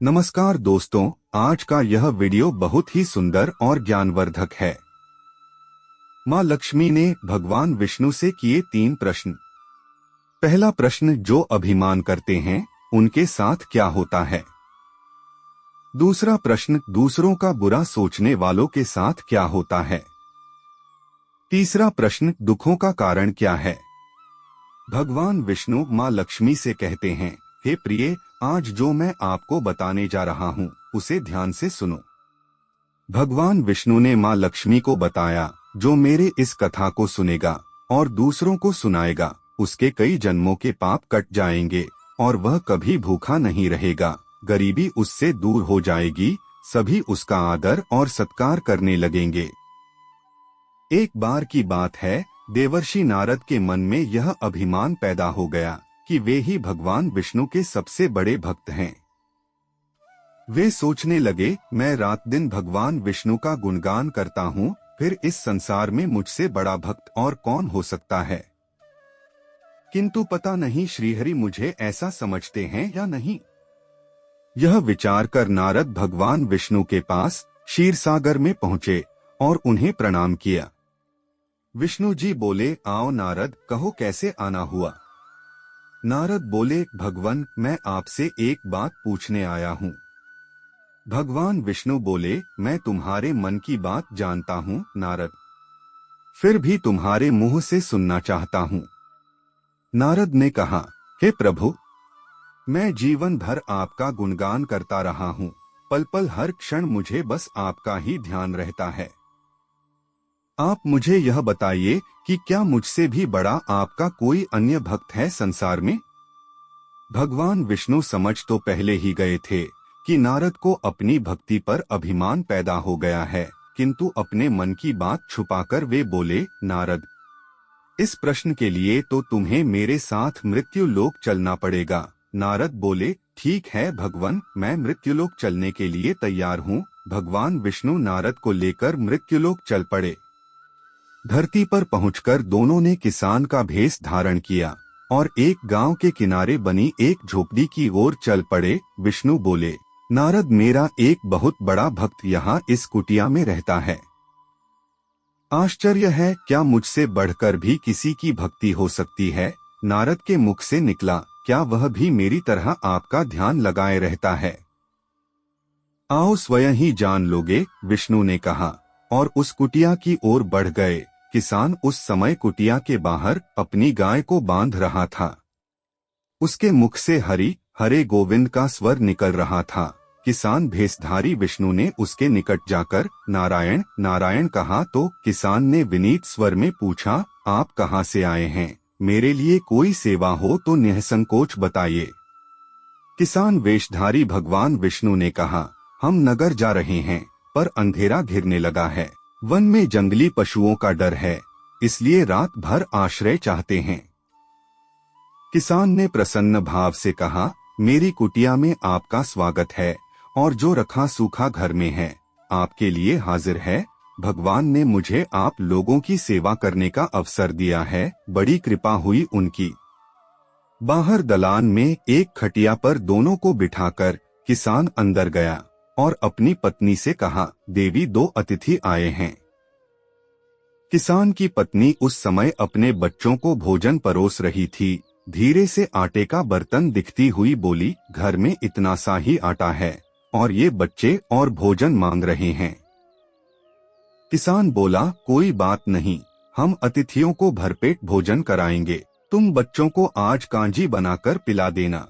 नमस्कार दोस्तों, आज का यह वीडियो बहुत ही सुंदर और ज्ञानवर्धक है। माँ लक्ष्मी ने भगवान विष्णु से किए 3 प्रश्न। पहला प्रश्न, जो अभिमान करते हैं उनके साथ क्या होता है। दूसरा प्रश्न, दूसरों का बुरा सोचने वालों के साथ क्या होता है। तीसरा प्रश्न, दुखों का कारण क्या है। भगवान विष्णु माँ लक्ष्मी से कहते हैं, हे प्रिय, आज जो मैं आपको बताने जा रहा हूँ उसे ध्यान से सुनो। भगवान विष्णु ने माँ लक्ष्मी को बताया, जो मेरे इस कथा को सुनेगा और दूसरों को सुनाएगा उसके कई जन्मों के पाप कट जाएंगे और वह कभी भूखा नहीं रहेगा, गरीबी उससे दूर हो जाएगी, सभी उसका आदर और सत्कार करने लगेंगे। एक बार की बात है, देवर्षि नारद के मन में यह अभिमान पैदा हो गया कि वे ही भगवान विष्णु के सबसे बड़े भक्त हैं। वे सोचने लगे, मैं रात दिन भगवान विष्णु का गुणगान करता हूँ, फिर इस संसार में मुझसे बड़ा भक्त और कौन हो सकता है। किंतु पता नहीं श्रीहरि मुझे ऐसा समझते हैं या नहीं। यह विचार कर नारद भगवान विष्णु के पास क्षीर सागर में पहुँचे और उन्हें प्रणाम किया। विष्णु जी बोले, आओ नारद, कहो कैसे आना हुआ। नारद बोले, भगवान, मैं आपसे एक बात पूछने आया हूँ। भगवान विष्णु बोले, मैं तुम्हारे मन की बात जानता हूँ नारद, फिर भी तुम्हारे मुंह से सुनना चाहता हूँ। नारद ने कहा, हे प्रभु, मैं जीवन भर आपका गुणगान करता रहा हूँ, पल पल हर क्षण मुझे बस आपका ही ध्यान रहता है। आप मुझे यह बताइए कि क्या मुझसे भी बड़ा आपका कोई अन्य भक्त है संसार में। भगवान विष्णु समझ तो पहले ही गए थे कि नारद को अपनी भक्ति पर अभिमान पैदा हो गया है, किंतु अपने मन की बात छुपाकर वे बोले, नारद, इस प्रश्न के लिए तो तुम्हें मेरे साथ मृत्युलोक चलना पड़ेगा। नारद बोले, ठीक है भगवान, मैं मृत्युलोक चलने के लिए तैयार हूँ। भगवान विष्णु नारद को लेकर मृत्युलोक चल पड़े। धरती पर पहुंचकर दोनों ने किसान का भेष धारण किया और एक गांव के किनारे बनी एक झोपड़ी की ओर चल पड़े। विष्णु बोले, नारद, मेरा एक बहुत बड़ा भक्त यहाँ इस कुटिया में रहता है। आश्चर्य है, क्या मुझसे बढ़कर भी किसी की भक्ति हो सकती है। नारद के मुख से निकला, क्या वह भी मेरी तरह आपका ध्यान लगाए रहता है। आओ स्वयं ही जान लोगे, विष्णु ने कहा और उस कुटिया की ओर बढ़ गए। किसान उस समय कुटिया के बाहर अपनी गाय को बांध रहा था। उसके मुख से हरि हरे गोविंद का स्वर निकल रहा था। किसान भेषधारी विष्णु ने उसके निकट जाकर नारायण नारायण कहा तो किसान ने विनीत स्वर में पूछा, आप कहाँ से आए हैं, मेरे लिए कोई सेवा हो तो निसंकोच बताइए। किसान वेशधारी भगवान विष्णु ने कहा, हम नगर जा रहे हैं, पर अंधेरा घिरने लगा है, वन में जंगली पशुओं का डर है, इसलिए रात भर आश्रय चाहते हैं। किसान ने प्रसन्न भाव से कहा, मेरी कुटिया में आपका स्वागत है और जो रखा सूखा घर में है आपके लिए हाजिर है। भगवान ने मुझे आप लोगों की सेवा करने का अवसर दिया है, बड़ी कृपा हुई उनकी। बाहर दलान में एक खटिया पर दोनों को बिठाकर किसान अंदर गया और अपनी पत्नी से कहा, देवी, 2 अतिथि आए हैं। किसान की पत्नी उस समय अपने बच्चों को भोजन परोस रही थी। धीरे से आटे का बर्तन दिखती हुई बोली, घर में इतना सा ही आटा है और ये बच्चे और भोजन मांग रहे हैं। किसान बोला, कोई बात नहीं, हम अतिथियों को भरपेट भोजन कराएंगे, तुम बच्चों को आज कांजी बनाकर पिला देना।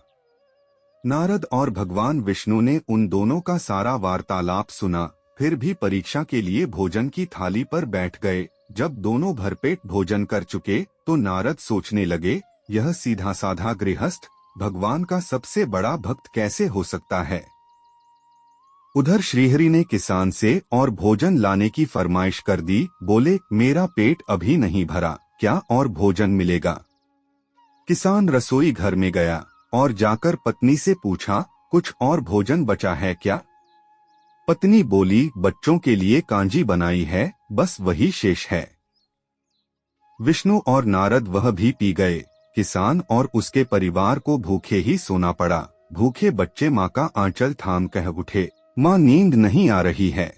नारद और भगवान विष्णु ने उन दोनों का सारा वार्तालाप सुना, फिर भी परीक्षा के लिए भोजन की थाली पर बैठ गए। जब दोनों भरपेट भोजन कर चुके तो नारद सोचने लगे, यह सीधा साधा गृहस्थ भगवान का सबसे बड़ा भक्त कैसे हो सकता है। उधर श्रीहरि ने किसान से और भोजन लाने की फरमाइश कर दी। बोले, मेरा पेट अभी नहीं भरा, क्या और भोजन मिलेगा। किसान रसोई घर में गया और जाकर पत्नी से पूछा, कुछ और भोजन बचा है क्या। पत्नी बोली, बच्चों के लिए कांजी बनाई है, बस वही शेष है। विष्णु और नारद वह भी पी गए। किसान और उसके परिवार को भूखे ही सोना पड़ा। भूखे बच्चे माँ का आंचल थाम कह उठे, माँ नींद नहीं आ रही है,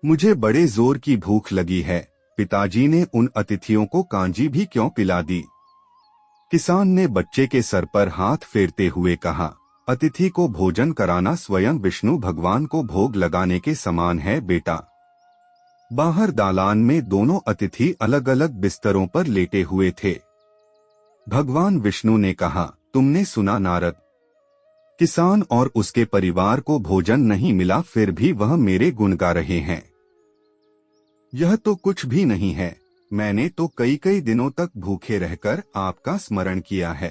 मुझे बड़े जोर की भूख लगी है। पिताजी ने उन अतिथियों को कांजी भी क्यों पिला दी? किसान ने बच्चे के सर पर हाथ फेरते हुए कहा, अतिथि को भोजन कराना स्वयं विष्णु भगवान को भोग लगाने के समान है बेटा। बाहर दालान में दोनों अतिथि अलग अलग बिस्तरों पर लेटे हुए थे। भगवान विष्णु ने कहा, तुमने सुना नारद, किसान और उसके परिवार को भोजन नहीं मिला, फिर भी वह मेरे गुण गा रहे हैं। यह तो कुछ भी नहीं है, मैंने तो कई कई दिनों तक भूखे रहकर आपका स्मरण किया है।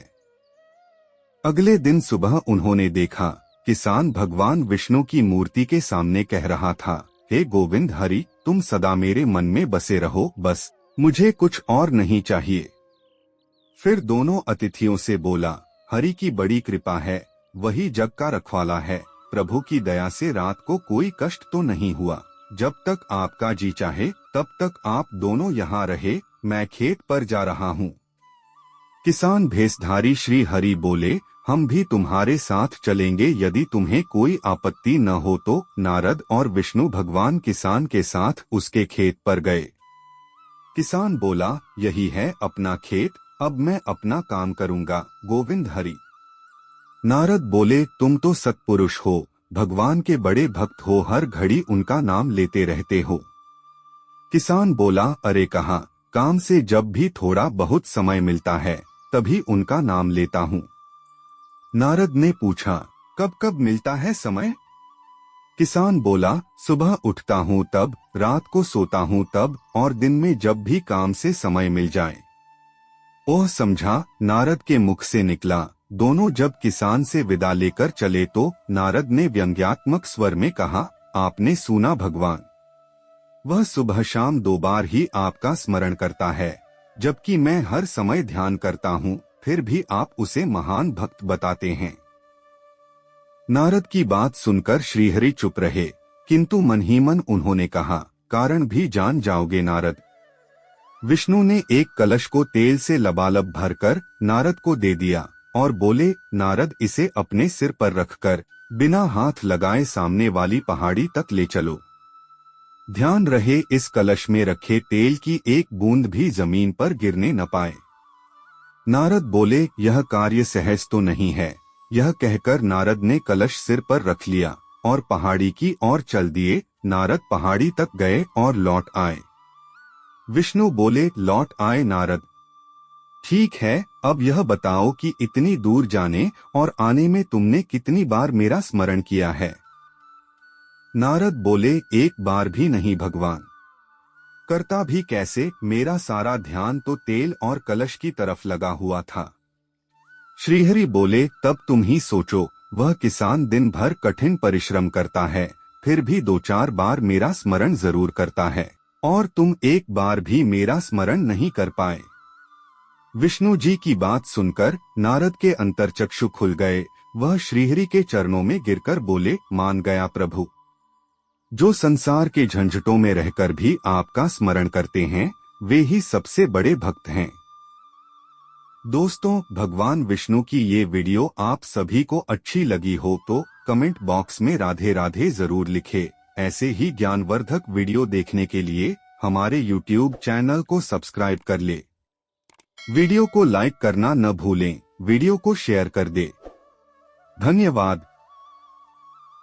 अगले दिन सुबह उन्होंने देखा, किसान भगवान विष्णु की मूर्ति के सामने कह रहा था, हे गोविंद हरि, तुम सदा मेरे मन में बसे रहो, बस मुझे कुछ और नहीं चाहिए। फिर दोनों अतिथियों से बोला, हरि की बड़ी कृपा है, वही जग का रखवाला है, प्रभु की दया से रात को कोई कष्ट तो नहीं हुआ। जब तक आपका जी चाहे तब तक आप दोनों यहाँ रहे, मैं खेत पर जा रहा हूँ। किसान भेषधारी श्री हरि बोले, हम भी तुम्हारे साथ चलेंगे यदि तुम्हें कोई आपत्ति न हो तो। नारद और विष्णु भगवान किसान के साथ उसके खेत पर गए। किसान बोला, यही है अपना खेत, अब मैं अपना काम करूँगा, गोविंद हरि। नारद बोले, तुम तो सत्पुरुष हो, भगवान के बड़े भक्त हो, हर घड़ी उनका नाम लेते रहते हो। किसान बोला, अरे कहाँ, काम से जब भी थोड़ा बहुत समय मिलता है तभी उनका नाम लेता हूँ। नारद ने पूछा, कब कब मिलता है समय? किसान बोला, सुबह उठता हूँ तब, रात को सोता हूँ तब, और दिन में जब भी काम से समय मिल जाए। ओह समझा, नारद के मुख से निकला। दोनों जब किसान से विदा लेकर चले तो नारद ने व्यंग्यात्मक स्वर में कहा, आपने सुना भगवान, वह सुबह शाम 2 बार ही आपका स्मरण करता है, जबकि मैं हर समय ध्यान करता हूँ, फिर भी आप उसे महान भक्त बताते हैं। नारद की बात सुनकर श्रीहरि चुप रहे, किंतु मन ही मन उन्होंने कहा, कारण भी जान जाओगे नारद। विष्णु ने एक कलश को तेल से लबालब भरकर नारद को दे दिया और बोले, नारद इसे अपने सिर पर रखकर बिना हाथ लगाए सामने वाली पहाड़ी तक ले चलो। ध्यान रहे इस कलश में रखे तेल की एक बूंद भी जमीन पर गिरने न पाए। नारद बोले, यह कार्य सहज तो नहीं है। यह कहकर नारद ने कलश सिर पर रख लिया और पहाड़ी की ओर चल दिए। नारद पहाड़ी तक गए और लौट आए। विष्णु बोले, लौट आए नारद, ठीक है, अब यह बताओ कि इतनी दूर जाने और आने में तुमने कितनी बार मेरा स्मरण किया है? नारद बोले, एक बार भी नहीं भगवान। करता भी कैसे, मेरा सारा ध्यान तो तेल और कलश की तरफ लगा हुआ था। श्रीहरि बोले, तब तुम ही सोचो, वह किसान दिन भर कठिन परिश्रम करता है, फिर भी 2-4 बार मेरा स्मरण जरूर करता है, और तुम एक बार भी मेरा स्मरण नहीं कर पाए। विष्णु जी की बात सुनकर नारद के अंतर्चक्षु खुल गए। वह श्रीहरि के चरणों में गिरकर बोले, मान गया प्रभु। जो संसार के झंझटों में रहकर भी आपका स्मरण करते हैं, वे ही सबसे बड़े भक्त हैं। दोस्तों, भगवान विष्णु की ये वीडियो आप सभी को अच्छी लगी हो तो कमेंट बॉक्स में राधे राधे जरूर लिखें। ऐसे ही ज्ञानवर्धक वीडियो देखने के लिए हमारे YouTube चैनल को सब्सक्राइब कर ले। वीडियो को लाइक करना न भूलें, वीडियो को शेयर कर दे। धन्यवाद।